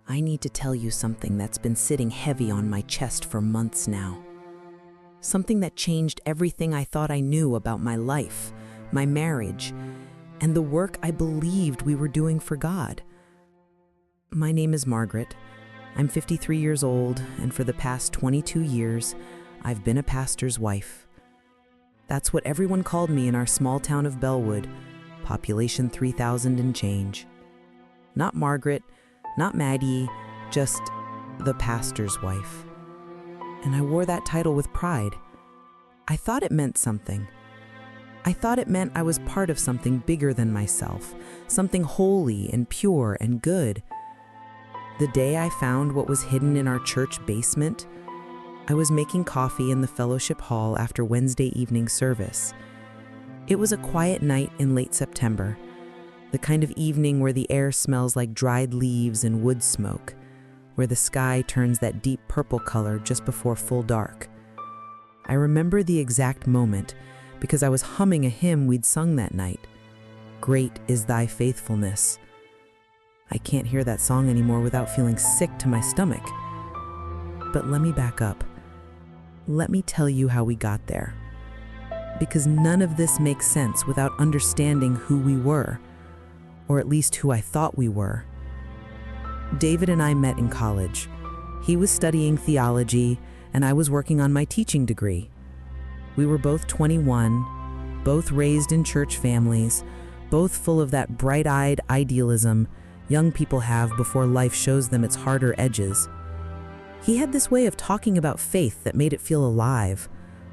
I need to tell you something that's been sitting heavy on my chest for months now. Something that changed everything I thought I knew about my life, my marriage, and the work I believed we were doing for God. My name is Margaret. I'm 53 years old, and for the past 22 years, I've been a pastor's wife. That's what everyone called me in our small town of Bellwood, population 3,000 and change. Not Margaret, not Maddie, just the pastor's wife. And I wore that title with pride. I thought it meant something. I thought it meant I was part of something bigger than myself, something holy and pure and good. The day I found what was hidden in our church basement, I was making coffee in the fellowship hall after Wednesday evening service. It was a quiet night in late September, the kind of evening where the air smells like dried leaves and wood smoke, where the sky turns that deep purple color just before full dark. I remember the exact moment because I was humming a hymn we'd sung that night. Great is thy faithfulness. I can't hear that song anymore without feeling sick to my stomach. But let me back up. Let me tell you how we got there. Because none of this makes sense without understanding who we were, or at least who I thought we were. David and I met in college. He was studying theology, and I was working on my teaching degree. We were both 21, both raised in church families, both full of that bright-eyed idealism young people have before life shows them its harder edges. He had this way of talking about faith that made it feel alive,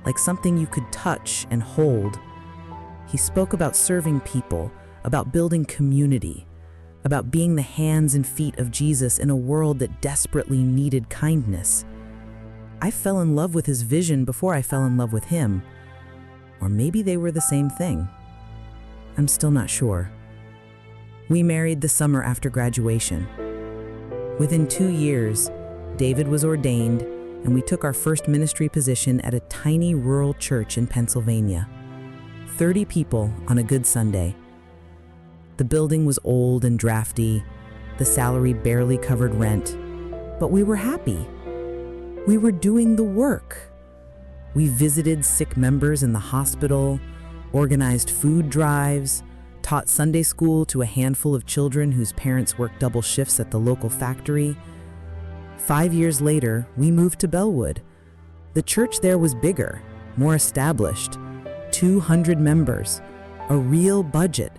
like something you could touch and hold. He spoke about serving people, about building community, about being the hands and feet of Jesus in a world that desperately needed kindness. I fell in love with his vision before I fell in love with him. Or maybe they were the same thing. I'm still not sure. We married the summer after graduation. Within 2 years, David was ordained, and we took our first ministry position at a tiny rural church in Pennsylvania. 30 people on a good Sunday. The building was old and drafty. The salary barely covered rent. But we were happy. We were doing the work. We visited sick members in the hospital, organized food drives, taught Sunday school to a handful of children whose parents worked double shifts at the local factory. 5 years later, we moved to Bellwood. The church there was bigger, more established, 200 members, a real budget,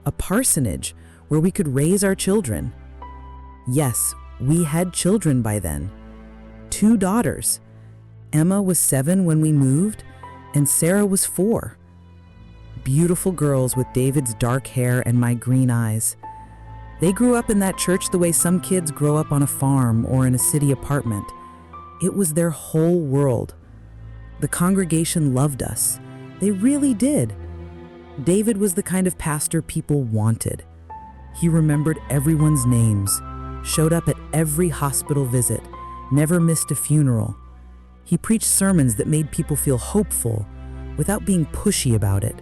a parsonage where we could raise our children. Yes, we had children by then. 2 daughters. Emma was 7 when we moved, and Sarah was 4. Beautiful girls with David's dark hair and my green eyes. They grew up in that church the way some kids grow up on a farm or in a city apartment. It was their whole world. The congregation loved us. They really did. David was the kind of pastor people wanted. He remembered everyone's names, showed up at every hospital visit, never missed a funeral. He preached sermons that made people feel hopeful without being pushy about it.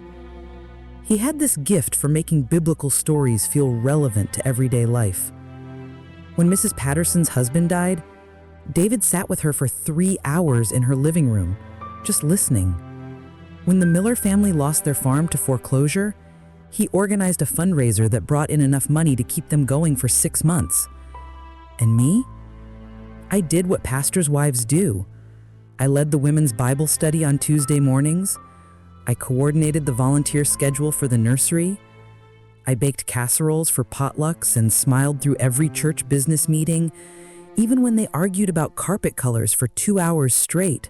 He had this gift for making biblical stories feel relevant to everyday life. When Mrs. Patterson's husband died, David sat with her for 3 hours in her living room, just listening. When the Miller family lost their farm to foreclosure, he organized a fundraiser that brought in enough money to keep them going for 6 months. And me? I did what pastors' wives do. I led the women's Bible study on Tuesday mornings. I coordinated the volunteer schedule for the nursery. I baked casseroles for potlucks and smiled through every church business meeting, even when they argued about carpet colors for 2 hours straight.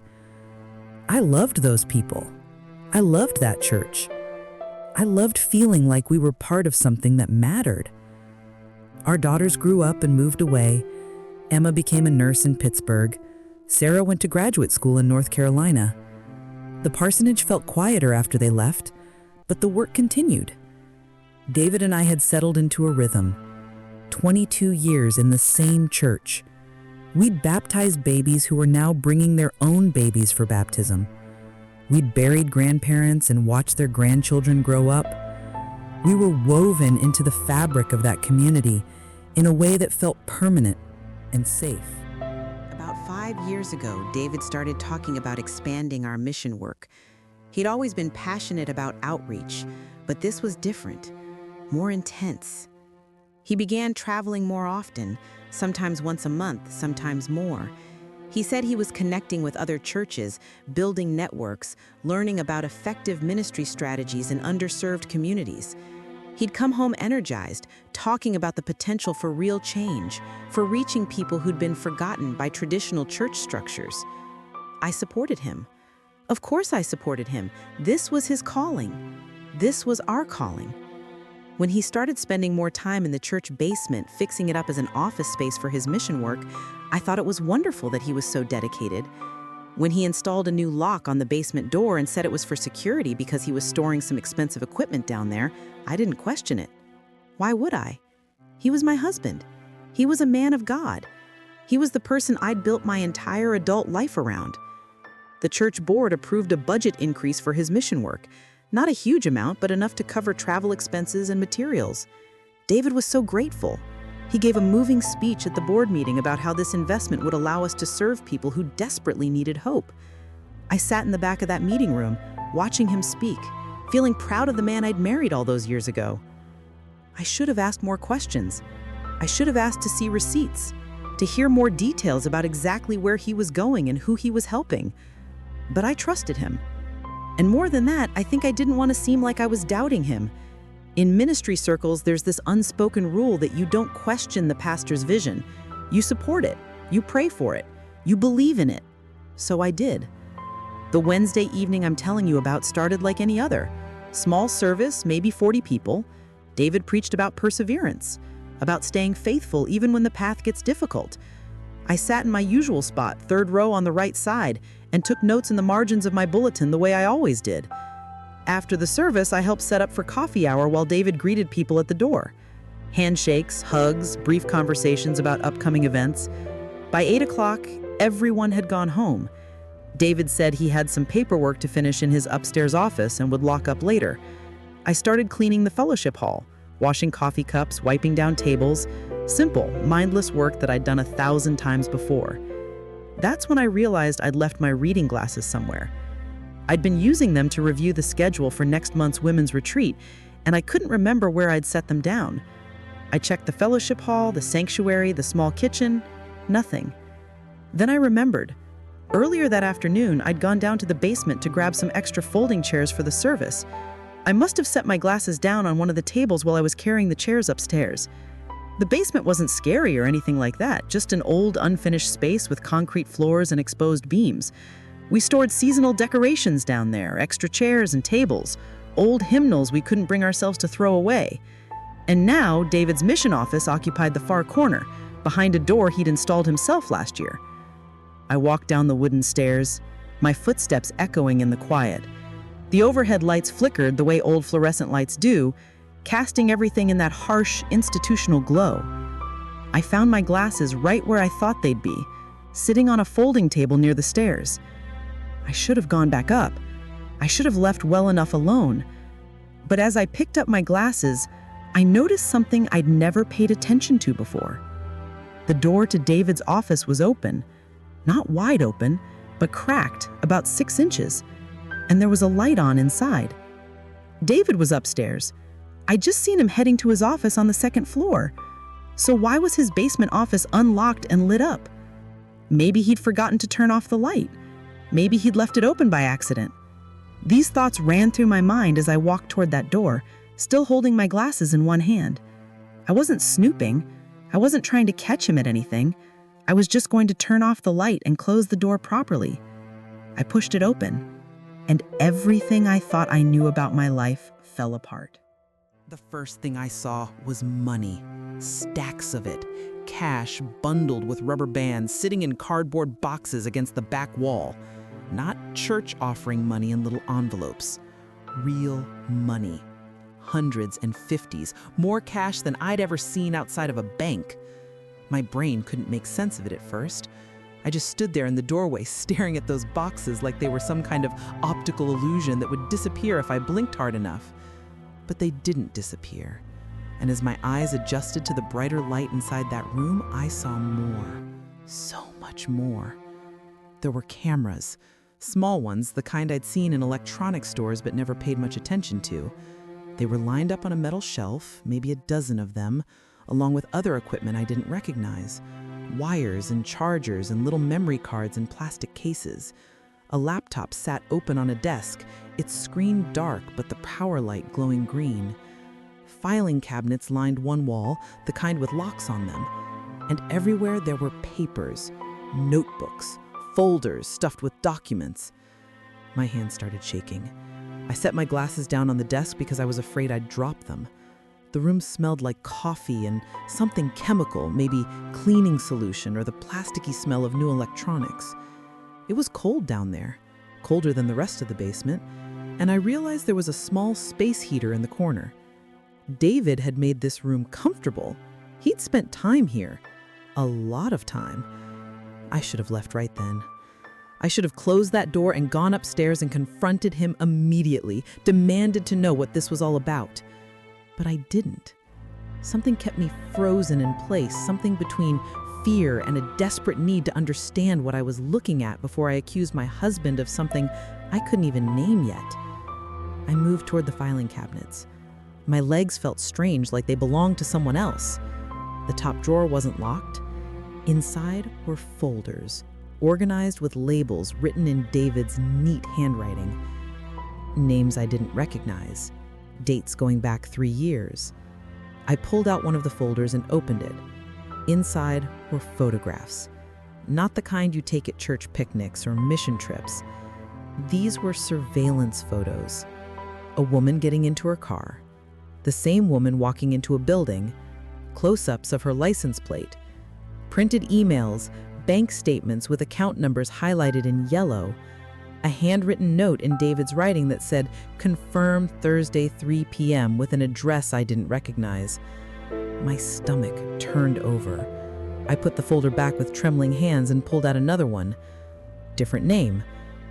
I loved those people. I loved that church. I loved feeling like we were part of something that mattered. Our daughters grew up and moved away. Emma became a nurse in Pittsburgh. Sarah went to graduate school in North Carolina. The parsonage felt quieter after they left, but the work continued. David and I had settled into a rhythm. 22 years in the same church. We'd baptized babies who were now bringing their own babies for baptism. We'd buried grandparents and watched their grandchildren grow up. We were woven into the fabric of that community in a way that felt permanent and safe. About 5 years ago, David started talking about expanding our mission work. He'd always been passionate about outreach, but this was different, more intense. He began traveling more often, sometimes once a month, sometimes more. He said he was connecting with other churches, building networks, learning about effective ministry strategies in underserved communities. He'd come home energized, talking about the potential for real change, for reaching people who'd been forgotten by traditional church structures. I supported him. Of course I supported him. This was his calling. This was our calling. When he started spending more time in the church basement, fixing it up as an office space for his mission work, I thought it was wonderful that he was so dedicated. When he installed a new lock on the basement door and said it was for security because he was storing some expensive equipment down there, I didn't question it. Why would I? He was my husband. He was a man of God. He was the person I'd built my entire adult life around. The church board approved a budget increase for his mission work. Not a huge amount, but enough to cover travel expenses and materials. David was so grateful. He gave a moving speech at the board meeting about how this investment would allow us to serve people who desperately needed hope. I sat in the back of that meeting room, watching him speak, feeling proud of the man I'd married all those years ago. I should have asked more questions. I should have asked to see receipts, to hear more details about exactly where he was going and who he was helping. But I trusted him. And more than that, I think I didn't want to seem like I was doubting him. In ministry circles, there's this unspoken rule that you don't question the pastor's vision. You support it, you pray for it, you believe in it. So I did. The Wednesday evening I'm telling you about started like any other. Small service, maybe 40 people. David preached about perseverance, about staying faithful even when the path gets difficult. I sat in my usual spot, third row on the right side, and took notes in the margins of my bulletin the way I always did. After the service, I helped set up for coffee hour while David greeted people at the door. Handshakes, hugs, brief conversations about upcoming events. By 8 o'clock, everyone had gone home. David said he had some paperwork to finish in his upstairs office and would lock up later. I started cleaning the fellowship hall, washing coffee cups, wiping down tables. Simple, mindless work that I'd done 1,000 times before. That's when I realized I'd left my reading glasses somewhere. I'd been using them to review the schedule for next month's women's retreat, and I couldn't remember where I'd set them down. I checked the fellowship hall, the sanctuary, the small kitchen, nothing. Then I remembered. Earlier that afternoon, I'd gone down to the basement to grab some extra folding chairs for the service. I must have set my glasses down on one of the tables while I was carrying the chairs upstairs. The basement wasn't scary or anything like that, just an old, unfinished space with concrete floors and exposed beams. We stored seasonal decorations down there, extra chairs and tables, old hymnals we couldn't bring ourselves to throw away. And now, David's mission office occupied the far corner, behind a door he'd installed himself last year. I walked down the wooden stairs, my footsteps echoing in the quiet. The overhead lights flickered the way old fluorescent lights do, casting everything in that harsh, institutional glow. I found my glasses right where I thought they'd be, sitting on a folding table near the stairs. I should have gone back up. I should have left well enough alone. But as I picked up my glasses, I noticed something I'd never paid attention to before. The door to David's office was open, not wide open, but cracked about 6 inches, and there was a light on inside. David was upstairs. I'd just seen him heading to his office on the 2nd floor. So why was his basement office unlocked and lit up? Maybe he'd forgotten to turn off the light. Maybe he'd left it open by accident. These thoughts ran through my mind as I walked toward that door, still holding my glasses in one hand. I wasn't snooping. I wasn't trying to catch him at anything. I was just going to turn off the light and close the door properly. I pushed it open, and everything I thought I knew about my life fell apart. The first thing I saw was money, stacks of it, cash bundled with rubber bands sitting in cardboard boxes against the back wall. Not church offering money in little envelopes. Real money. Hundreds and fifties, more cash than I'd ever seen outside of a bank. My brain couldn't make sense of it at first. I just stood there in the doorway staring at those boxes like they were some kind of optical illusion that would disappear if I blinked hard enough. But they didn't disappear. And as my eyes adjusted to the brighter light inside that room, I saw more. So much more. There were cameras. Small ones, the kind I'd seen in electronics stores but never paid much attention to. They were lined up on a metal shelf, maybe a dozen of them, along with other equipment I didn't recognize. Wires and chargers and little memory cards in plastic cases. A laptop sat open on a desk, its screen dark but the power light glowing green. Filing cabinets lined one wall, the kind with locks on them. And everywhere there were papers, notebooks, folders stuffed with documents. My hand started shaking. I set my glasses down on the desk because I was afraid I'd drop them. The room smelled like coffee and something chemical, maybe cleaning solution or the plasticky smell of new electronics. It was cold down there, colder than the rest of the basement, and I realized there was a small space heater in the corner. David had made this room comfortable. He'd spent time here. A lot of time. I should have left right then. I should have closed that door and gone upstairs and confronted him immediately, demanded to know what this was all about. But I didn't. Something kept me frozen in place, something between fear and a desperate need to understand what I was looking at before I accused my husband of something I couldn't even name yet. I moved toward the filing cabinets. My legs felt strange, like they belonged to someone else. The top drawer wasn't locked. Inside were folders, organized with labels written in David's neat handwriting. Names I didn't recognize, dates going back 3 years. I pulled out one of the folders and opened it. Inside were photographs, not the kind you take at church picnics or mission trips. These were surveillance photos. A woman getting into her car, the same woman walking into a building, close-ups of her license plate, printed emails, bank statements with account numbers highlighted in yellow, a handwritten note in David's writing that said, "Confirmed Thursday 3 p.m. with an address I didn't recognize." My stomach turned over. I put the folder back with trembling hands and pulled out another one. Different name,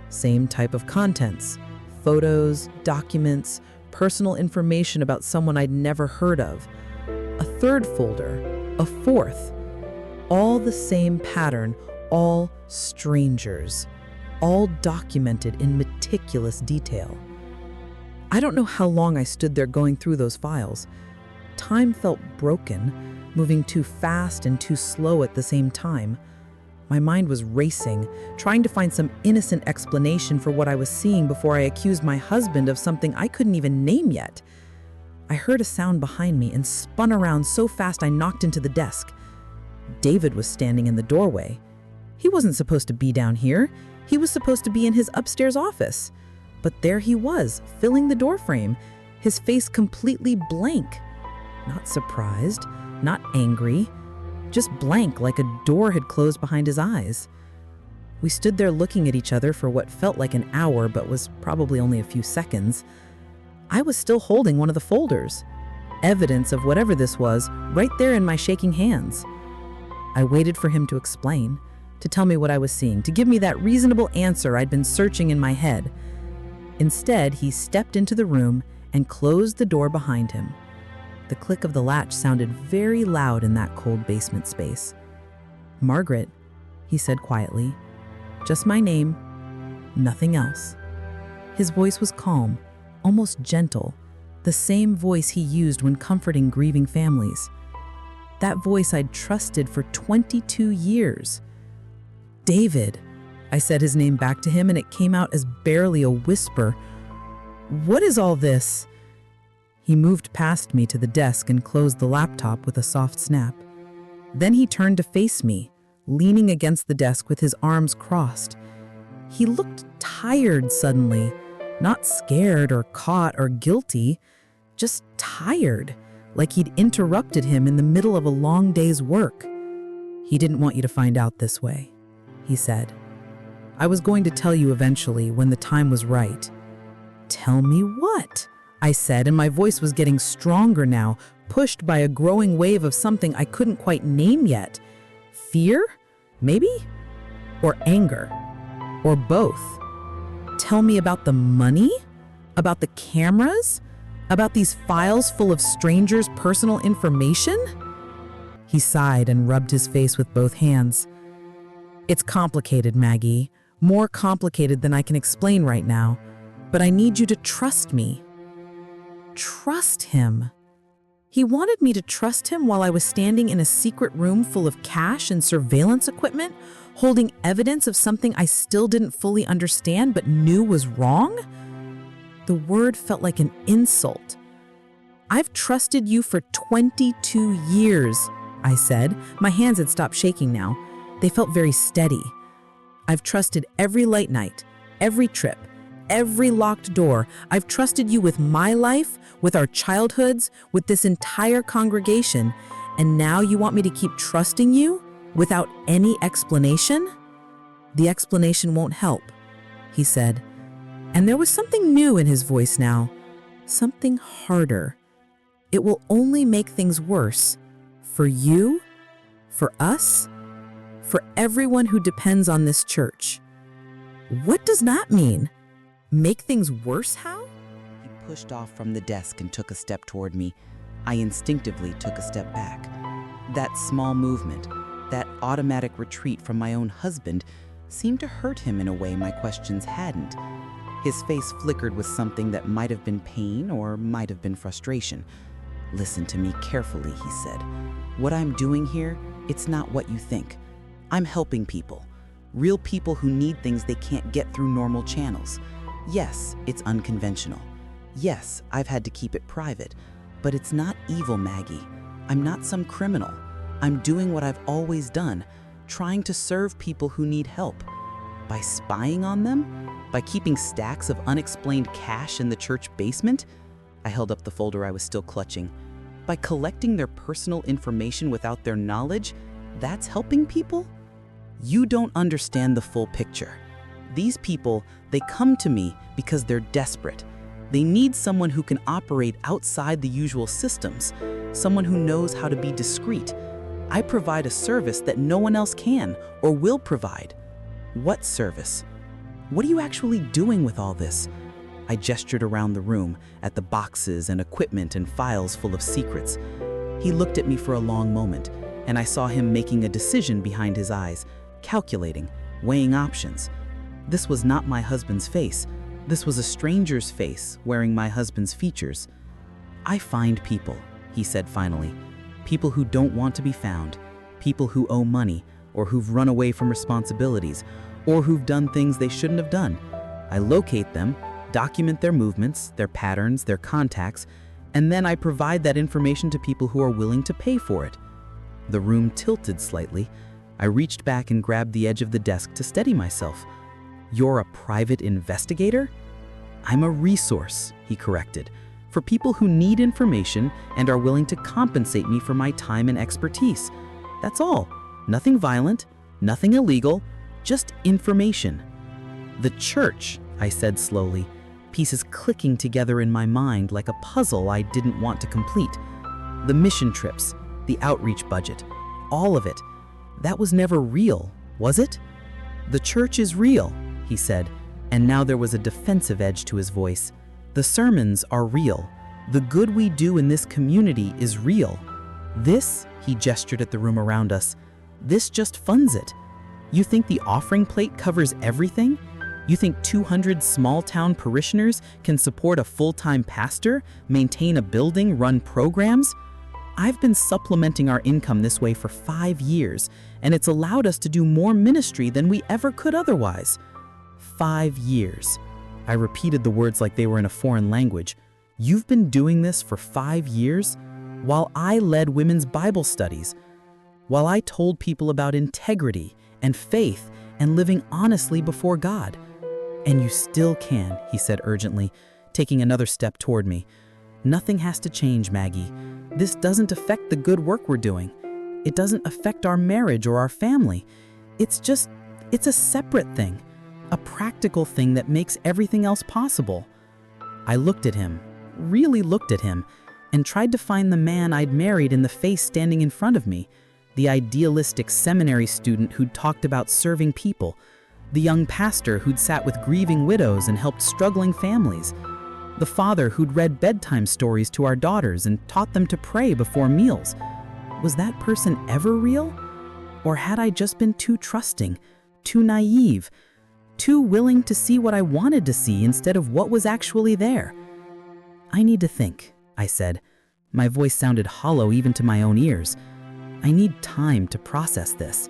same type of contents, photos, documents, personal information about someone I'd never heard of. A third folder, a fourth. All the same pattern, all strangers, all documented in meticulous detail. I don't know how long I stood there going through those files. Time felt broken, moving too fast and too slow at the same time. My mind was racing, trying to find some innocent explanation for what I was seeing before I accused my husband of something I couldn't even name yet. I heard a sound behind me and spun around so fast I knocked into the desk. David was standing in the doorway. He wasn't supposed to be down here. He was supposed to be in his upstairs office. But there he was, filling the doorframe, his face completely blank. Not surprised, not angry, just blank, like a door had closed behind his eyes. We stood there looking at each other for what felt like an hour, but was probably only a few seconds. I was still holding one of the folders, evidence of whatever this was, right there in my shaking hands. I waited for him to explain, to tell me what I was seeing, to give me that reasonable answer I'd been searching in my head. Instead, he stepped into the room and closed the door behind him. The click of the latch sounded very loud in that cold basement space. "Margaret," he said quietly. "Just my name, nothing else." His voice was calm, almost gentle, the same voice he used when comforting grieving families. That voice I'd trusted for 22 years. "David," I said his name back to him, and it came out as barely a whisper. "What is all this?" He moved past me to the desk and closed the laptop with a soft snap. Then he turned to face me, leaning against the desk with his arms crossed. He looked tired suddenly, not scared or caught or guilty, just tired, like he'd interrupted him in the middle of a long day's work. "He didn't want you to find out this way," he said. "I was going to tell you eventually when the time was right." "Tell me what?" I said, and my voice was getting stronger now, pushed by a growing wave of something I couldn't quite name yet. Fear? Maybe? Or anger? Or both? "Tell me about the money? About the cameras? About these files full of strangers' personal information? He sighed and rubbed his face with both hands. It's complicated, Maggie. More complicated than I can explain right now. But I need you to trust me. Trust him. He wanted me to trust him while I was standing in a secret room full of cash and surveillance equipment, holding evidence of something I still didn't fully understand but knew was wrong? The word felt like an insult. I've trusted you for 22 years, I said. My hands had stopped shaking now. They felt very steady. I've trusted every late night, every trip, every locked door. I've trusted you with my life, with our childhoods, with this entire congregation, and now you want me to keep trusting you without any explanation? The explanation won't help, he said. And there was something new in his voice now, something harder. It will only make things worse. For you, for us, for everyone who depends on this church. What does that mean? Make things worse how? He pushed off from the desk and took a step toward me. I instinctively took a step back. That small movement, that automatic retreat from my own husband, seemed to hurt him in a way my questions hadn't. His face flickered with something that might have been pain or might have been frustration. Listen to me carefully, he said. What I'm doing here, it's not what you think. I'm helping people. Real people who need things they can't get through normal channels. Yes, it's unconventional. Yes, I've had to keep it private. But it's not evil, Maggie. I'm not some criminal. I'm doing what I've always done, trying to serve people who need help. By spying on them? By keeping stacks of unexplained cash in the church basement? I held up the folder I was still clutching. By collecting their personal information without their knowledge? That's helping people? You don't understand the full picture. These people, they come to me because they're desperate. They need someone who can operate outside the usual systems, someone who knows how to be discreet. I provide a service that no one else can or will provide. What service? What are you actually doing with all this? I gestured around the room at the boxes and equipment and files full of secrets. He looked at me for a long moment, and I saw him making a decision behind his eyes, calculating, weighing options. This was not my husband's face. This was a stranger's face wearing my husband's features. I find people, he said finally. People who don't want to be found. People who owe money, or who've run away from responsibilities, or who've done things they shouldn't have done. I locate them, document their movements, their patterns, their contacts, and then I provide that information to people who are willing to pay for it. The room tilted slightly. I reached back and grabbed the edge of the desk to steady myself. You're a private investigator? I'm a resource, he corrected, for people who need information and are willing to compensate me for my time and expertise. That's all. Nothing violent, nothing illegal, just information. The church, I said slowly, pieces clicking together in my mind like a puzzle I didn't want to complete. The mission trips, the outreach budget, all of it. That was never real, was it? The church is real, he said, and now there was a defensive edge to his voice. The sermons are real. The good we do in this community is real. This, he gestured at the room around us, this just funds it. You think the offering plate covers everything? You think 200 small-town parishioners can support a full-time pastor, maintain a building, run programs? I've been supplementing our income this way for 5 years, and it's allowed us to do more ministry than we ever could otherwise. 5 years. I repeated the words like they were in a foreign language. You've been doing this for 5 years? While I led women's Bible studies, while I told people about integrity and faith and living honestly before God. And you still can, he said urgently, taking another step toward me. Nothing has to change, Maggie. This doesn't affect the good work we're doing. It doesn't affect our marriage or our family. It's a separate thing, a practical thing that makes everything else possible. I looked at him, really looked at him, and tried to find the man I'd married in the face standing in front of me, the idealistic seminary student who'd talked about serving people, the young pastor who'd sat with grieving widows and helped struggling families. The father who'd read bedtime stories to our daughters and taught them to pray before meals. Was that person ever real? Or had I just been too trusting, too naive, too willing to see what I wanted to see instead of what was actually there? I need to think, I said. My voice sounded hollow even to my own ears. I need time to process this.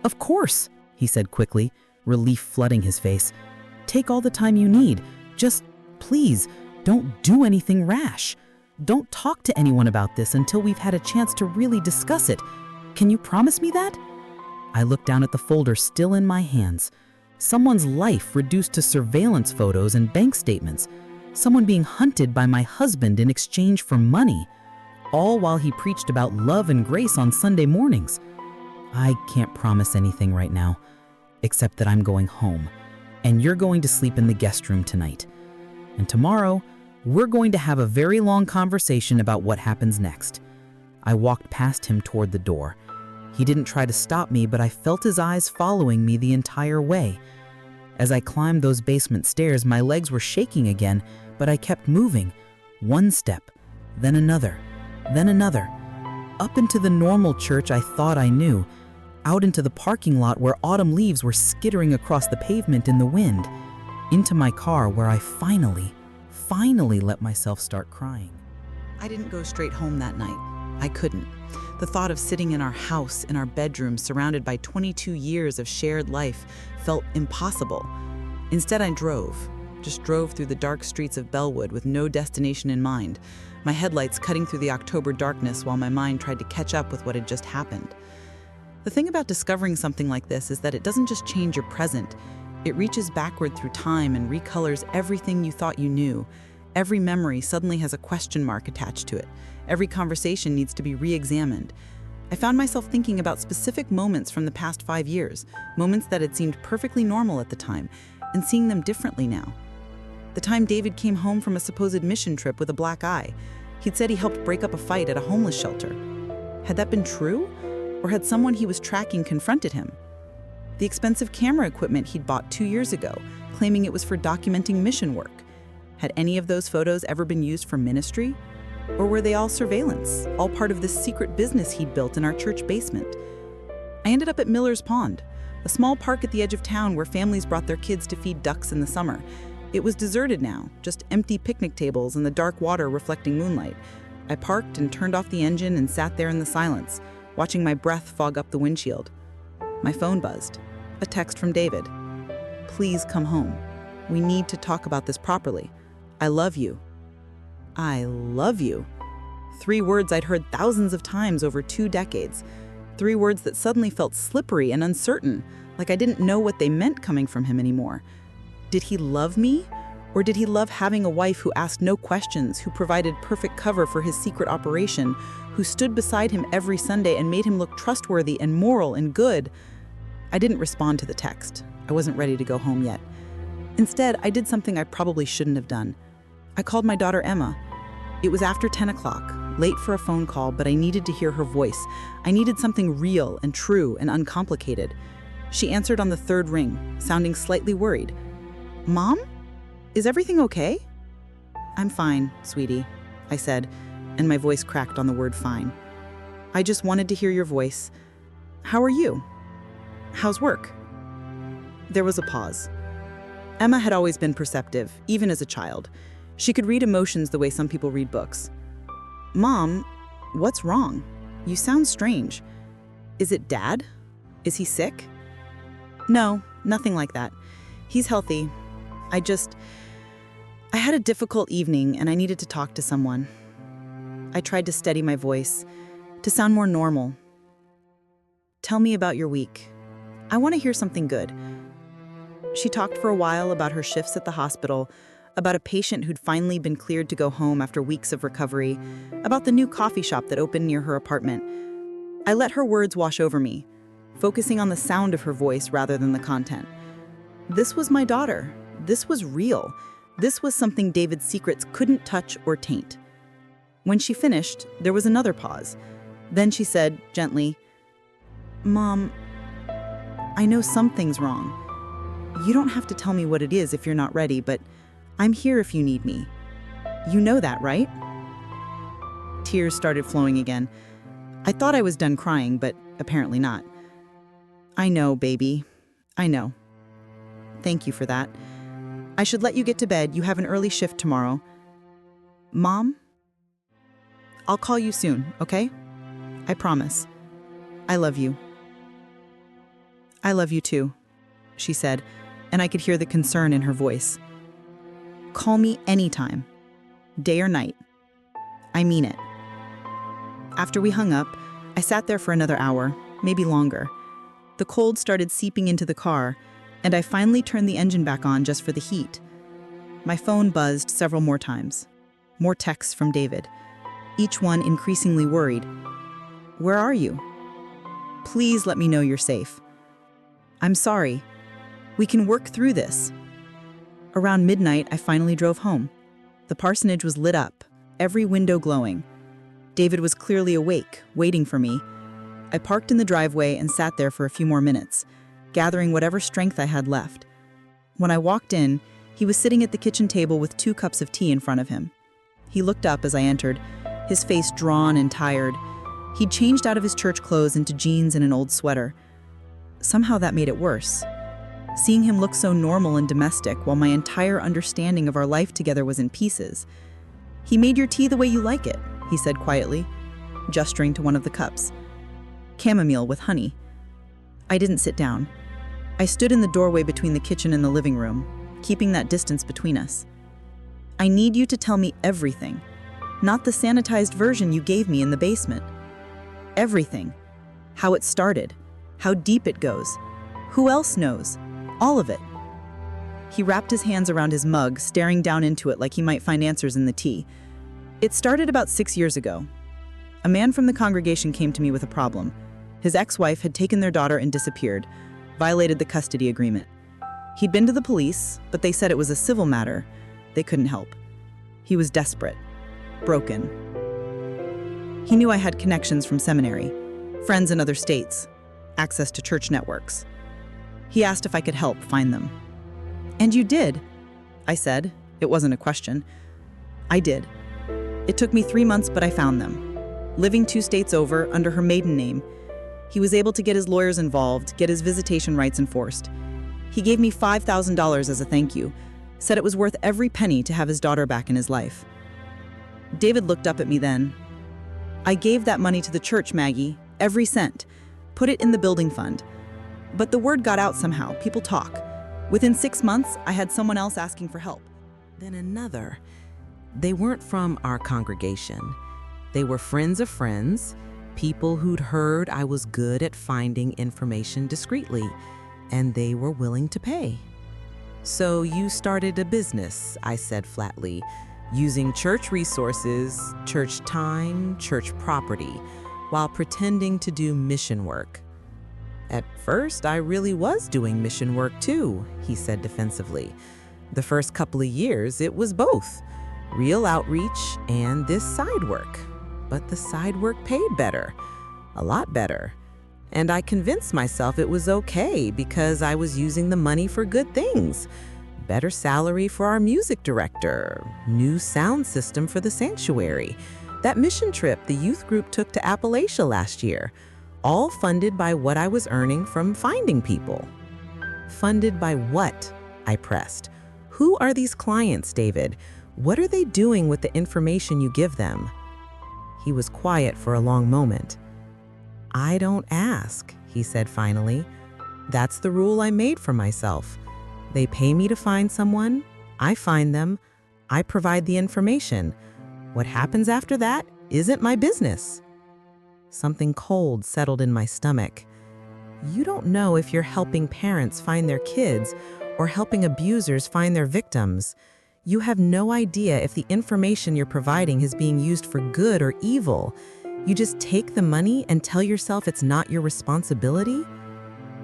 Of course, he said quickly, relief flooding his face. Take all the time you need. Just, please, don't do anything rash. Don't talk to anyone about this until we've had a chance to really discuss it. Can you promise me that? I looked down at the folder still in my hands. Someone's life reduced to surveillance photos and bank statements. Someone being hunted by my husband in exchange for money. All while he preached about love and grace on Sunday mornings. I can't promise anything right now, except that I'm going home, and you're going to sleep in the guest room tonight. And tomorrow, we're going to have a very long conversation about what happens next. I walked past him toward the door. He didn't try to stop me, but I felt his eyes following me the entire way. As I climbed those basement stairs, my legs were shaking again, but I kept moving. One step, then another, up into the normal church I thought I knew, out into the parking lot where autumn leaves were skittering across the pavement in the wind, into my car where I finally let myself start crying. I didn't go straight home that night. I couldn't. The thought of sitting in our house, in our bedroom, surrounded by 22 years of shared life, felt impossible. Instead, I just drove through the dark streets of Bellwood with no destination in mind, my headlights cutting through the October darkness while my mind tried to catch up with what had just happened. The thing about discovering something like this is that it doesn't just change your present. It reaches backward through time and recolors everything you thought you knew. Every memory suddenly has a question mark attached to it. Every conversation needs to be re-examined. I found myself thinking about specific moments from the past 5 years, moments that had seemed perfectly normal at the time, and seeing them differently now. The time David came home from a supposed mission trip with a black eye. He'd said he helped break up a fight at a homeless shelter. Had that been true? Or had someone he was tracking confronted him? The expensive camera equipment he'd bought 2 years ago, claiming it was for documenting mission work. Had any of those photos ever been used for ministry? Or were they all surveillance, all part of this secret business he'd built in our church basement? I ended up at Miller's Pond, a small park at the edge of town where families brought their kids to feed ducks in the summer. It was deserted now, just empty picnic tables and the dark water reflecting moonlight. I parked and turned off the engine and sat there in the silence, watching my breath fog up the windshield. My phone buzzed. A text from David. Please come home. We need to talk about this properly. I love you. I love you. 3 words I'd heard thousands of times over 2 decades. 3 words that suddenly felt slippery and uncertain, like I didn't know what they meant coming from him anymore. Did he love me? Or did he love having a wife who asked no questions, who provided perfect cover for his secret operation, who stood beside him every Sunday and made him look trustworthy and moral and good? I didn't respond to the text. I wasn't ready to go home yet. Instead, I did something I probably shouldn't have done. I called my daughter Emma. It was after 10 o'clock, late for a phone call, but I needed to hear her voice. I needed something real and true and uncomplicated. She answered on the 3rd ring, sounding slightly worried. Mom? Is everything okay? I'm fine, sweetie, I said, and my voice cracked on the word fine. I just wanted to hear your voice. How are you? How's work? There was a pause. Emma had always been perceptive, even as a child. She could read emotions the way some people read books. Mom, what's wrong? You sound strange. Is it Dad? Is he sick? No, nothing like that. He's healthy. I had a difficult evening and I needed to talk to someone. I tried to steady my voice, to sound more normal. Tell me about your week. I want to hear something good. She talked for a while about her shifts at the hospital, about a patient who'd finally been cleared to go home after weeks of recovery, about the new coffee shop that opened near her apartment. I let her words wash over me, focusing on the sound of her voice rather than the content. This was my daughter. This was real. This was something David's secrets couldn't touch or taint. When she finished, there was another pause. Then she said, gently, Mom, I know something's wrong. You don't have to tell me what it is if you're not ready, but I'm here if you need me. You know that, right? Tears started flowing again. I thought I was done crying, but apparently not. I know, baby. I know. Thank you for that. I should let you get to bed. You have an early shift tomorrow. Mom? I'll call you soon, okay? I promise. I love you. I love you too, she said, and I could hear the concern in her voice. Call me anytime, day or night. I mean it. After we hung up, I sat there for another hour, maybe longer. The cold started seeping into the car, and I finally turned the engine back on just for the heat. My phone buzzed several more times. More texts from David, each one increasingly worried. Where are you? Please let me know you're safe. I'm sorry. We can work through this. Around midnight, I finally drove home. The parsonage was lit up, every window glowing. David was clearly awake, waiting for me. I parked in the driveway and sat there for a few more minutes, gathering whatever strength I had left. When I walked in, he was sitting at the kitchen table with 2 cups of tea in front of him. He looked up as I entered, his face drawn and tired. He'd changed out of his church clothes into jeans and an old sweater. Somehow that made it worse. Seeing him look so normal and domestic while my entire understanding of our life together was in pieces. He made your tea the way you like it, he said quietly, gesturing to one of the cups. Chamomile with honey. I didn't sit down. I stood in the doorway between the kitchen and the living room, keeping that distance between us. I need you to tell me everything, not the sanitized version you gave me in the basement. Everything. How it started, how deep it goes, who else knows, all of it. He wrapped his hands around his mug, staring down into it like he might find answers in the tea. It started about 6 years ago. A man from the congregation came to me with a problem. His ex-wife had taken their daughter and disappeared, violated the custody agreement. He'd been to the police, but they said it was a civil matter. They couldn't help. He was desperate, broken. He knew I had connections from seminary, friends in other states, access to church networks. He asked if I could help find them. And you did, I said. It wasn't a question. I did. It took me 3 months, but I found them. Living 2 states over, under her maiden name, he was able to get his lawyers involved, get his visitation rights enforced. He gave me $5,000 as a thank you, said it was worth every penny to have his daughter back in his life. David looked up at me then. I gave that money to the church, Maggie, every cent, put it in the building fund. But the word got out somehow, people talk. Within 6 months, I had someone else asking for help. Then another. They weren't from our congregation. They were friends of friends, people who'd heard I was good at finding information discreetly, and they were willing to pay. So you started a business, I said flatly, using church resources, church time, church property, while pretending to do mission work. At first, I really was doing mission work too, he said defensively. The first couple of years, it was both, real outreach and this side work. But the side work paid better, a lot better. And I convinced myself it was okay because I was using the money for good things. Better salary for our music director, new sound system for the sanctuary, that mission trip the youth group took to Appalachia last year, all funded by what I was earning from finding people. Funded by what? I pressed. Who are these clients, David? What are they doing with the information you give them? He was quiet for a long moment. I don't ask, he said finally. That's the rule I made for myself. They pay me to find someone, I find them, I provide the information. What happens after that isn't my business. Something cold settled in my stomach. You don't know if you're helping parents find their kids or helping abusers find their victims. You have no idea if the information you're providing is being used for good or evil. You just take the money and tell yourself it's not your responsibility?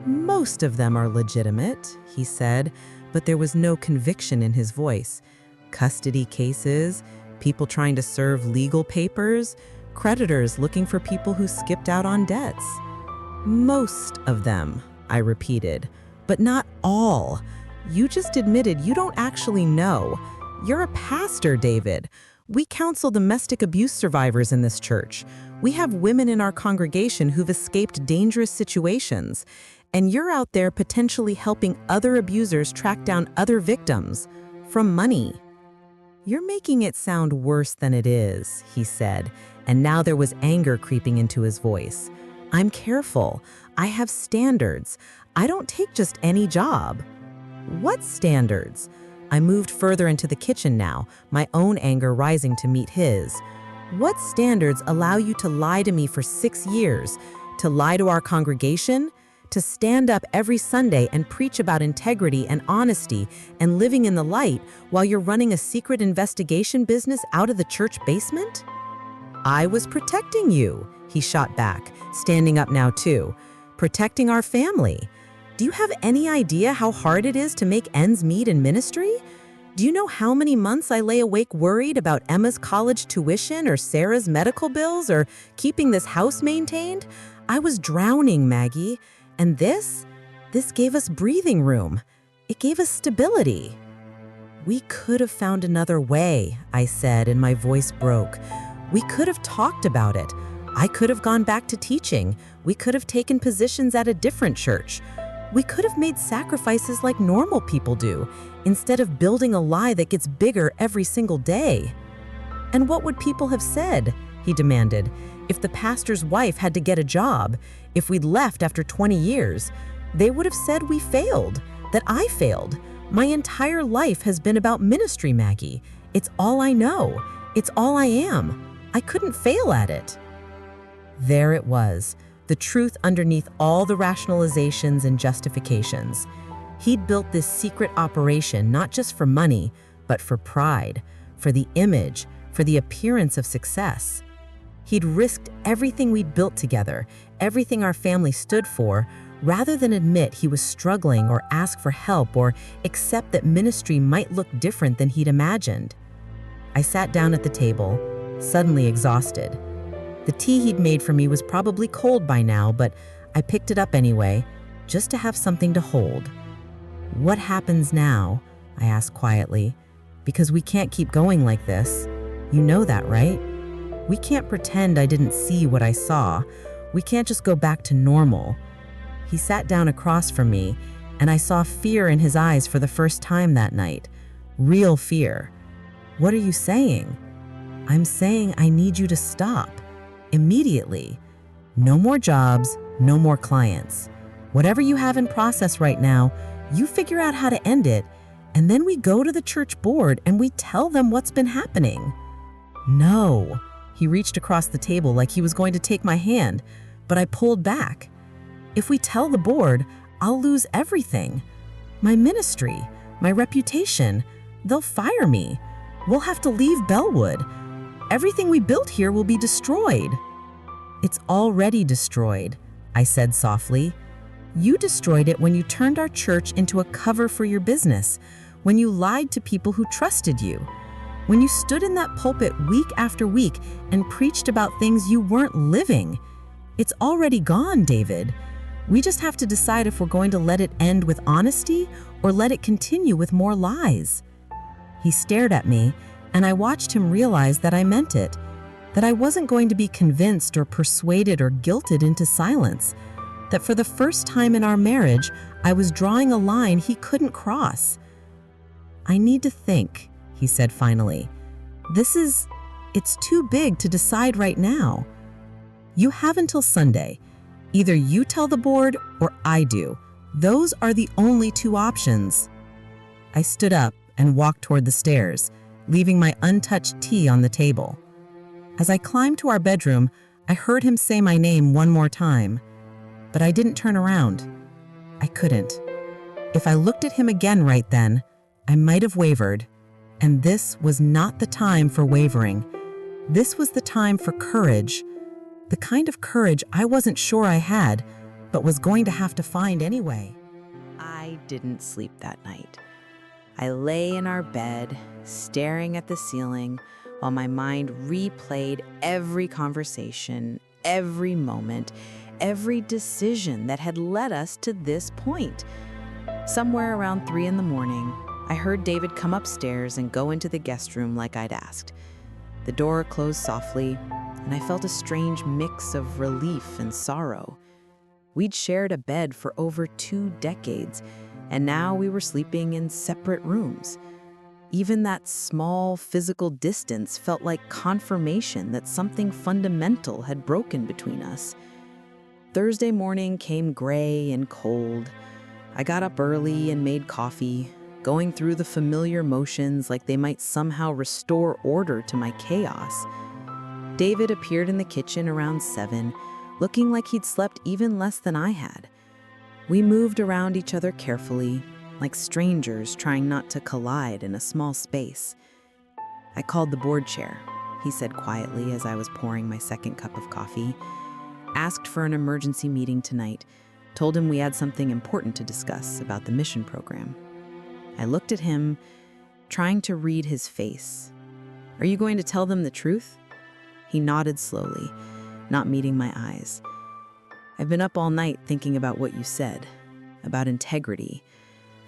Most of them are legitimate, he said, but there was no conviction in his voice. Custody cases, people trying to serve legal papers, creditors looking for people who skipped out on debts. Most of them, I repeated, but not all. You just admitted you don't actually know. You're a pastor, David. We counsel domestic abuse survivors in this church. We have women in our congregation who've escaped dangerous situations. And you're out there potentially helping other abusers track down other victims from money. You're making it sound worse than it is, he said, and now there was anger creeping into his voice. I'm careful. I have standards. I don't take just any job. What standards? I moved further into the kitchen now, my own anger rising to meet his. What standards allow you to lie to me for 6 years? To lie to our congregation? To stand up every Sunday and preach about integrity and honesty and living in the light while you're running a secret investigation business out of the church basement? I was protecting you, he shot back, standing up now too. Protecting our family. Do you have any idea how hard it is to make ends meet in ministry? Do you know how many months I lay awake worried about Emma's college tuition or Sarah's medical bills or keeping this house maintained? I was drowning, Maggie. And this gave us breathing room. It gave us stability. We could have found another way, I said, and my voice broke. We could have talked about it. I could have gone back to teaching. We could have taken positions at a different church. We could have made sacrifices like normal people do, instead of building a lie that gets bigger every single day. And what would people have said, he demanded, if the pastor's wife had to get a job, if we'd left after 20 years? They would have said we failed, that I failed. My entire life has been about ministry, Maggie. It's all I know. It's all I am. I couldn't fail at it. There it was. The truth underneath all the rationalizations and justifications. He'd built this secret operation not just for money, but for pride, for the image, for the appearance of success. He'd risked everything we'd built together, everything our family stood for, rather than admit he was struggling or ask for help or accept that ministry might look different than he'd imagined. I sat down at the table, suddenly exhausted. The tea he'd made for me was probably cold by now, but I picked it up anyway, just to have something to hold. What happens now? I asked quietly. Because we can't keep going like this. You know that, right? We can't pretend I didn't see what I saw. We can't just go back to normal. He sat down across from me, and I saw fear in his eyes for the first time that night. Real fear. What are you saying? I'm saying I need you to stop. Immediately. No more jobs, no more clients. Whatever you have in process right now, you figure out how to end it, and then we go to the church board and we tell them what's been happening. No. He reached across the table like he was going to take my hand, but I pulled back. If we tell the board, I'll lose everything. My ministry, my reputation. They'll fire me. We'll have to leave Bellwood. Everything we built here will be destroyed. It's already destroyed, I said softly. You destroyed it when you turned our church into a cover for your business, when you lied to people who trusted you, when you stood in that pulpit week after week and preached about things you weren't living. It's already gone, David. We just have to decide if we're going to let it end with honesty or let it continue with more lies. He stared at me, and I watched him realize that I meant it, that I wasn't going to be convinced or persuaded or guilted into silence, that for the first time in our marriage, I was drawing a line he couldn't cross. I need to think, he said finally. It's too big to decide right now. You have until Sunday. Either you tell the board or I do. Those are the only two options. I stood up and walked toward the stairs, leaving my untouched tea on the table. As I climbed to our bedroom, I heard him say my name one more time, but I didn't turn around. I couldn't. If I looked at him again right then, I might have wavered, and this was not the time for wavering. This was the time for courage, the kind of courage I wasn't sure I had, but was going to have to find anyway. I didn't sleep that night. I lay in our bed, staring at the ceiling, while my mind replayed every conversation, every moment, every decision that had led us to this point. Somewhere around 3 a.m, I heard David come upstairs and go into the guest room like I'd asked. The door closed softly, and I felt a strange mix of relief and sorrow. We'd shared a bed for over 2 decades, and now we were sleeping in separate rooms. Even that small physical distance felt like confirmation that something fundamental had broken between us. Thursday morning came gray and cold. I got up early and made coffee, going through the familiar motions like they might somehow restore order to my chaos. David appeared in the kitchen around 7, looking like he'd slept even less than I had. We moved around each other carefully, like strangers trying not to collide in a small space. "I called the board chair," he said quietly as I was pouring my second cup of coffee. "Asked for an emergency meeting tonight. Told him we had something important to discuss about the mission program." I looked at him, trying to read his face. "Are you going to tell them the truth?" He nodded slowly, not meeting my eyes. "I've been up all night thinking about what you said, about integrity,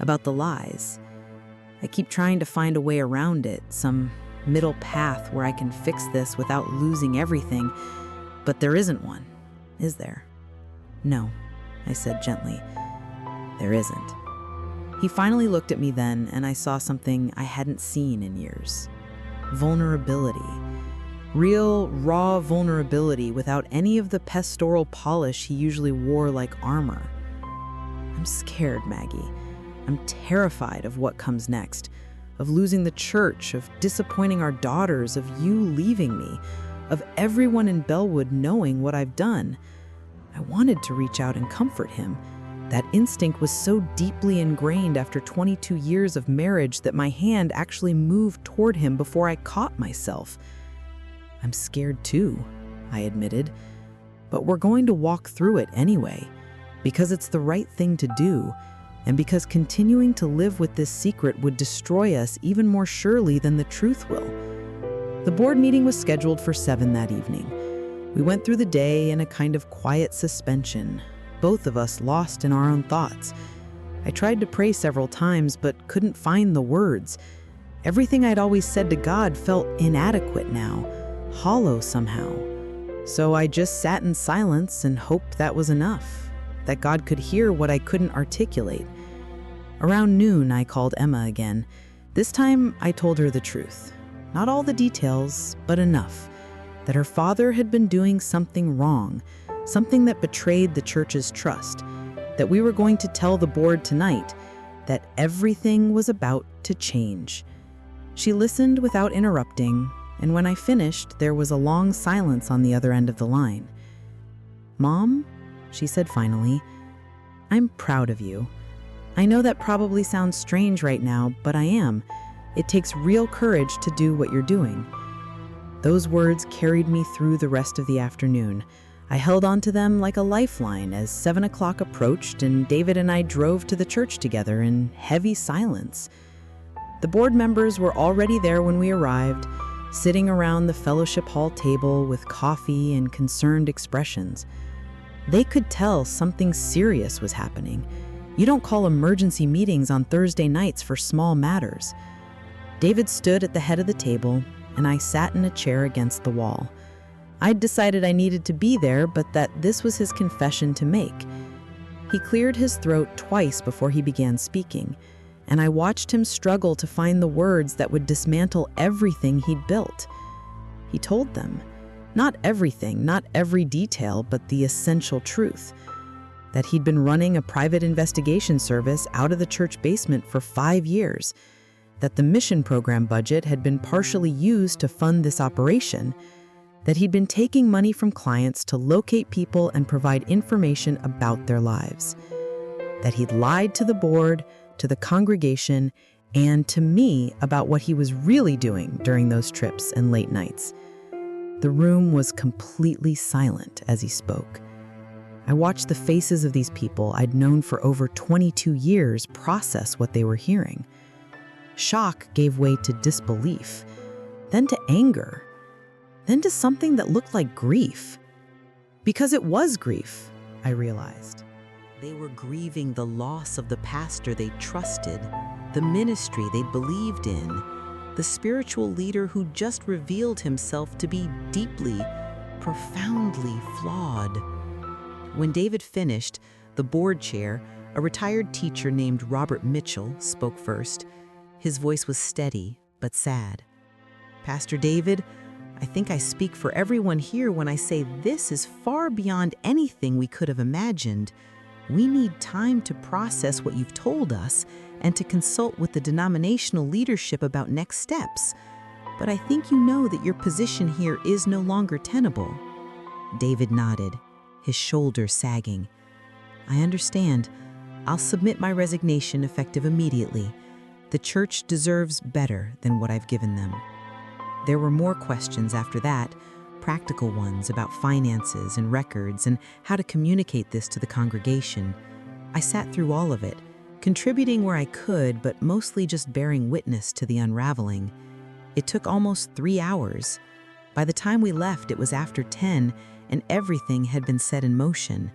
about the lies. I keep trying to find a way around it, some middle path where I can fix this without losing everything, but there isn't one, is there?" "No," I said gently. "There isn't." He finally looked at me then, and I saw something I hadn't seen in years. Vulnerability. Real, raw vulnerability without any of the pastoral polish he usually wore like armor. "I'm scared, Maggie. I'm terrified of what comes next, of losing the church, of disappointing our daughters, of you leaving me, of everyone in Bellwood knowing what I've done." I wanted to reach out and comfort him. That instinct was so deeply ingrained after 22 years of marriage that my hand actually moved toward him before I caught myself. "I'm scared too," I admitted, "but we're going to walk through it anyway, because it's the right thing to do, and because continuing to live with this secret would destroy us even more surely than the truth will." The board meeting was scheduled for 7 that evening. We went through the day in a kind of quiet suspension, both of us lost in our own thoughts. I tried to pray several times, but couldn't find the words. Everything I'd always said to God felt inadequate now, hollow somehow. So I just sat in silence and hoped that was enough, that God could hear what I couldn't articulate. Around noon, I called Emma again. This time, I told her the truth. Not all the details, but enough. That her father had been doing something wrong, something that betrayed the church's trust, that we were going to tell the board tonight, that everything was about to change. She listened without interrupting, and when I finished, there was a long silence on the other end of the line. "Mom," she said finally, "I'm proud of you. I know that probably sounds strange right now, but I am. It takes real courage to do what you're doing." Those words carried me through the rest of the afternoon. I held on to them like a lifeline as 7 o'clock approached and David and I drove to the church together in heavy silence. The board members were already there when we arrived, sitting around the fellowship hall table with coffee and concerned expressions. They could tell something serious was happening. You don't call emergency meetings on Thursday nights for small matters. David stood at the head of the table, and I sat in a chair against the wall. I'd decided I needed to be there, but that this was his confession to make. He cleared his throat twice before he began speaking, and I watched him struggle to find the words that would dismantle everything he'd built. He told them, not everything, not every detail, but the essential truth. That he'd been running a private investigation service out of the church basement for 5 years. That the mission program budget had been partially used to fund this operation. That he'd been taking money from clients to locate people and provide information about their lives. That he'd lied to the board, to the congregation, and to me about what he was really doing during those trips and late nights. The room was completely silent as he spoke. I watched the faces of these people I'd known for over 22 years process what they were hearing. Shock gave way to disbelief, then to anger, then to something that looked like grief. Because it was grief, I realized. They were grieving the loss of the pastor they trusted, the ministry they believed in, the spiritual leader who just revealed himself to be deeply, profoundly flawed. When David finished, the board chair, a retired teacher named Robert Mitchell, spoke first. His voice was steady, but sad. "Pastor David, I think I speak for everyone here when I say this is far beyond anything we could have imagined. We need time to process what you've told us and to consult with the denominational leadership about next steps. But I think you know that your position here is no longer tenable." David nodded, his shoulders sagging. "I understand. I'll submit my resignation effective immediately. The church deserves better than what I've given them." There were more questions after that, practical ones about finances and records and how to communicate this to the congregation. I sat through all of it, contributing where I could, but mostly just bearing witness to the unraveling. It took almost 3 hours. By the time we left, it was after 10, and everything had been set in motion.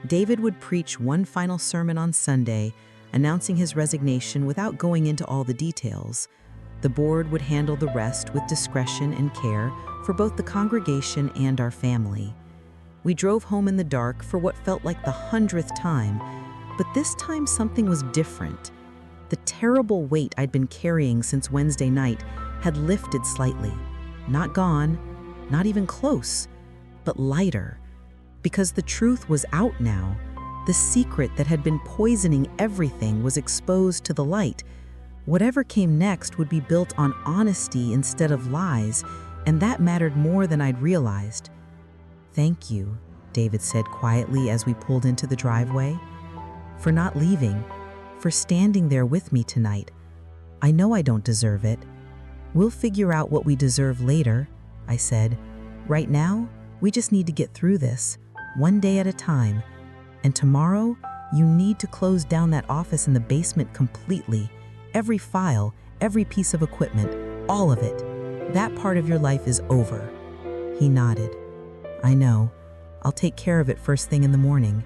David would preach one final sermon on Sunday, announcing his resignation without going into all the details. The board would handle the rest with discretion and care for both the congregation and our family. We drove home in the dark for what felt like the 100th time, but this time something was different. The terrible weight I'd been carrying since Wednesday night had lifted slightly. Not gone, not even close, but lighter. Because the truth was out now. The secret that had been poisoning everything was exposed to the light. Whatever came next would be built on honesty instead of lies, and that mattered more than I'd realized. "Thank you," David said quietly as we pulled into the driveway, "for not leaving, for standing there with me tonight. I know I don't deserve it. We'll figure out what we deserve later," I said. "Right now, we just need to get through this, one day at a time. And tomorrow, you need to close down that office in the basement completely. Every file, every piece of equipment, all of it. That part of your life is over." He nodded. "I know. I'll take care of it first thing in the morning."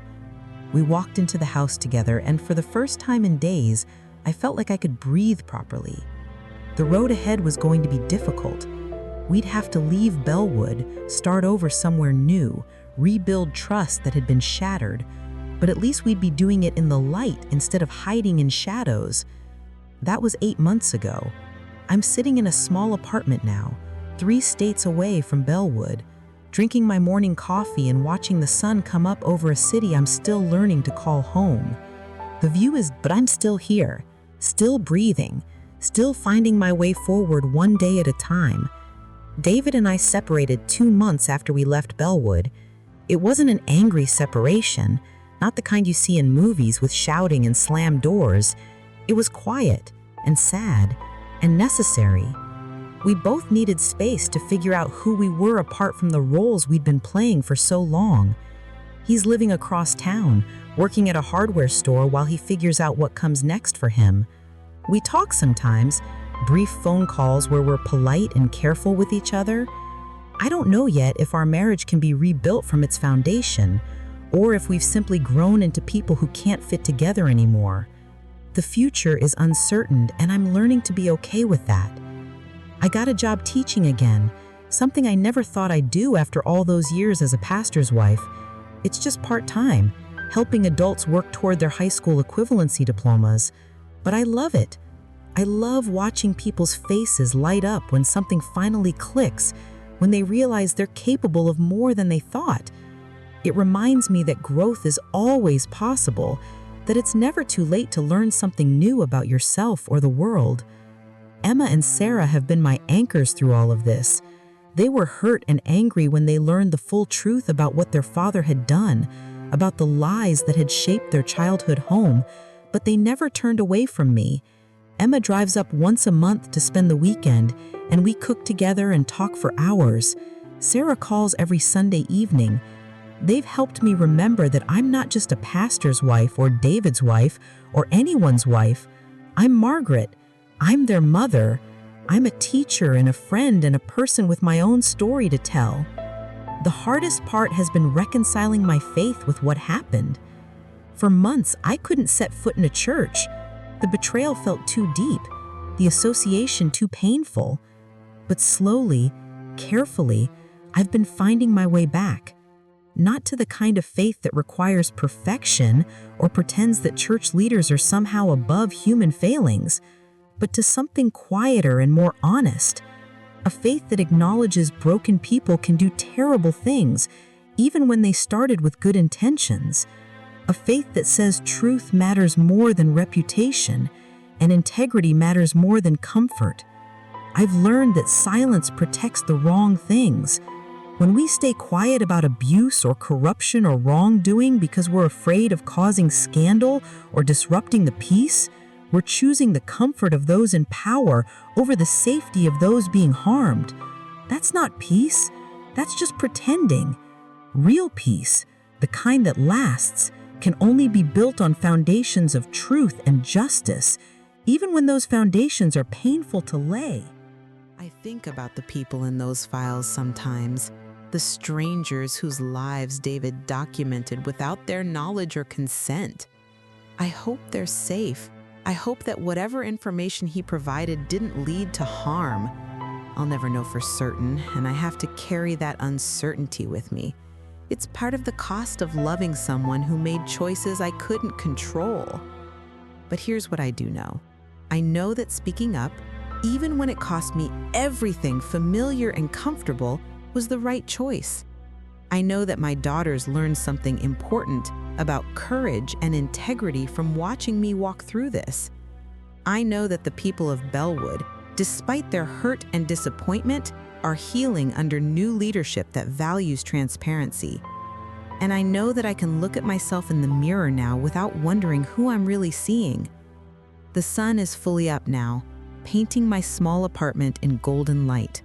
We walked into the house together, and for the first time in days, I felt like I could breathe properly. The road ahead was going to be difficult. We'd have to leave Bellwood, start over somewhere new, rebuild trust that had been shattered, but at least we'd be doing it in the light instead of hiding in shadows. That was 8 months ago. I'm sitting in a small apartment now, 3 states away from Bellwood, drinking my morning coffee and watching the sun come up over a city I'm still learning to call home. The view is, but I'm still here, still breathing, still finding my way forward one day at a time. David and I separated 2 months after we left Bellwood. It wasn't an angry separation, not the kind you see in movies with shouting and slammed doors. It was quiet and sad and necessary. We both needed space to figure out who we were apart from the roles we'd been playing for so long. He's living across town, working at a hardware store while he figures out what comes next for him. We talk sometimes, brief phone calls where we're polite and careful with each other. I don't know yet if our marriage can be rebuilt from its foundation, or if we've simply grown into people who can't fit together anymore. The future is uncertain, and I'm learning to be okay with that. I got a job teaching again, something I never thought I'd do after all those years as a pastor's wife. It's just part-time, helping adults work toward their high school equivalency diplomas. But I love it. I love watching people's faces light up when something finally clicks, when they realize they're capable of more than they thought. It reminds me that growth is always possible, that it's never too late to learn something new about yourself or the world. Emma and Sarah have been my anchors through all of this. They were hurt and angry when they learned the full truth about what their father had done, about the lies that had shaped their childhood home, but they never turned away from me. Emma drives up once a month to spend the weekend, and we cook together and talk for hours. Sarah calls every Sunday evening. They've helped me remember that I'm not just a pastor's wife or David's wife or anyone's wife. I'm Margaret. I'm their mother. I'm a teacher and a friend and a person with my own story to tell. The hardest part has been reconciling my faith with what happened. For months, I couldn't set foot in a church. The betrayal felt too deep. the association too painful. But slowly, carefully, I've been finding my way back. Not to the kind of faith that requires perfection or pretends that church leaders are somehow above human failings, but to something quieter and more honest. A faith that acknowledges broken people can do terrible things, even when they started with good intentions. A faith that says truth matters more than reputation, and integrity matters more than comfort. I've learned that silence protects the wrong things. When we stay quiet about abuse or corruption or wrongdoing because we're afraid of causing scandal or disrupting the peace, we're choosing the comfort of those in power over the safety of those being harmed. That's not peace. That's just pretending. Real peace, the kind that lasts, can only be built on foundations of truth and justice, even when those foundations are painful to lay. I think about the people in those files sometimes, the strangers whose lives David documented without their knowledge or consent. I hope they're safe. I hope that whatever information he provided didn't lead to harm. I'll never know for certain, and I have to carry that uncertainty with me. It's part of the cost of loving someone who made choices I couldn't control. But here's what I do know. I know that speaking up, even when it cost me everything familiar and comfortable, was the right choice. I know that my daughters learned something important about courage and integrity from watching me walk through this. I know that the people of Bellwood, despite their hurt and disappointment, are healing under new leadership that values transparency. And I know that I can look at myself in the mirror now without wondering who I'm really seeing. The sun is fully up now, painting my small apartment in golden light.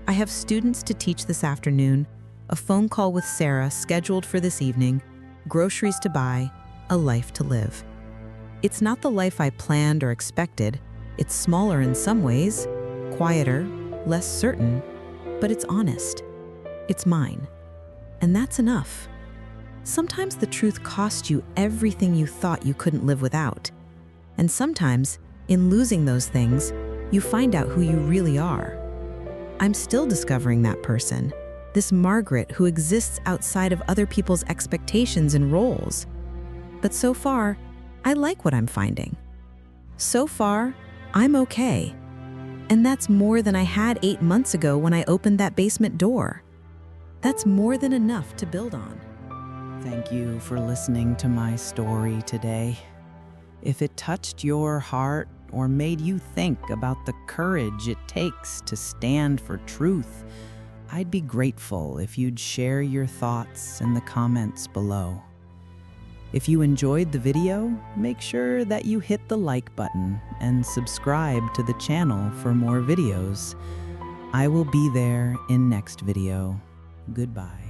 I have students to teach this afternoon, a phone call with Sarah scheduled for this evening, groceries to buy, a life to live. It's not the life I planned or expected. It's smaller in some ways, quieter, less certain, but it's honest. It's mine. And that's enough. Sometimes the truth costs you everything you thought you couldn't live without. And sometimes, in losing those things, you find out who you really are. I'm still discovering that person, this Margaret who exists outside of other people's expectations and roles. But so far, I like what I'm finding. So far, I'm okay. And that's more than I had 8 months ago when I opened that basement door. That's more than enough to build on. Thank you for listening to my story today. If it touched your heart or made you think about the courage it takes to stand for truth, I'd be grateful if you'd share your thoughts in the comments below. If you enjoyed the video, make sure that you hit the like button and subscribe to the channel for more videos. I will be there in next video. Goodbye.